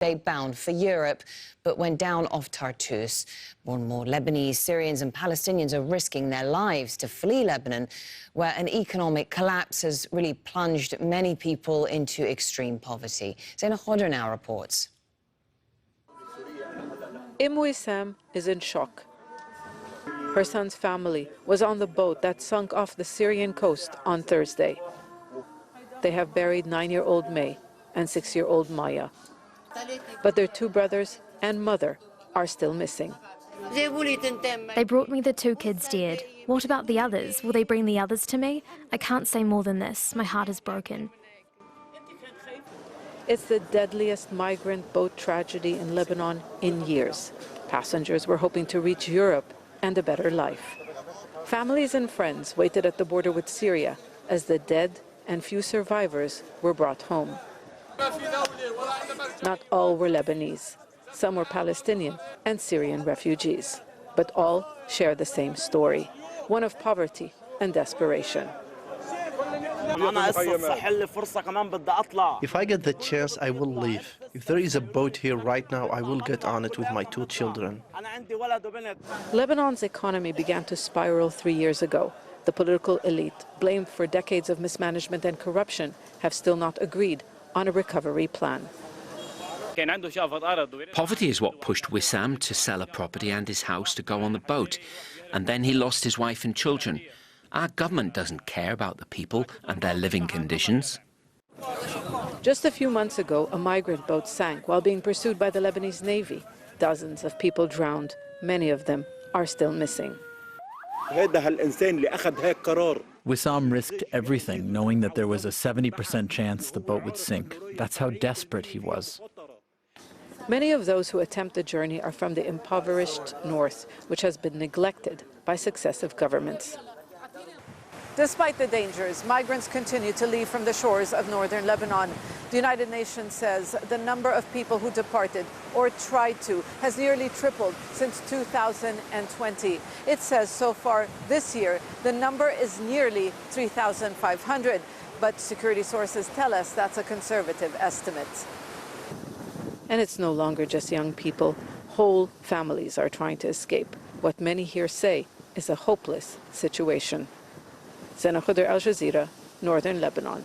bound for Europe, but went down off Tartus. More and more Lebanese, Syrians and Palestinians are risking their lives to flee Lebanon, where an economic collapse has really plunged many people into extreme poverty. Zaina Khodr now reports. Wissam is in shock. Her son's family was on the boat that sunk off the Syrian coast on Thursday. They have buried 9-year-old May and 6-year-old Maya. But their 2 brothers and mother are still missing. They brought me the 2 kids dead. What about the others? Will they bring the others to me? I can't say more than this. My heart is broken. It's the deadliest migrant boat tragedy in Lebanon in years. Passengers were hoping to reach Europe and a better life. Families and friends waited at the border with Syria as the dead and few survivors were brought home. Not all were Lebanese. Some were Palestinian and Syrian refugees. But all share the same story, one of poverty and desperation. If I get the chance, I will leave. If there is a boat here right now, I will get on it with my 2 children. Lebanon's economy began to spiral 3 years ago. The political elite, blamed for decades of mismanagement and corruption, have still not agreed on a recovery plan. Poverty is what pushed Wissam to sell a property and his house to go on the boat. And then he lost his wife and children. Our government doesn't care about the people and their living conditions. Just a few months ago, a migrant boat sank while being pursued by the Lebanese Navy. Dozens of people drowned. Many of them are still missing. Wissam risked everything, knowing that there was a 70% chance the boat would sink. That's how desperate he was. Many of those who attempt the journey are from the impoverished north, which has been neglected by successive governments. Despite the dangers, migrants continue to leave from the shores of northern Lebanon. The United Nations says the number of people who departed or tried to has nearly tripled since 2020. It says so far this year, the number is nearly 3,500. But security sources tell us that's a conservative estimate. And it's no longer just young people. Whole families are trying to escape. What many here say is a hopeless situation. Zaina Khodr, Al Jazeera, Northern Lebanon.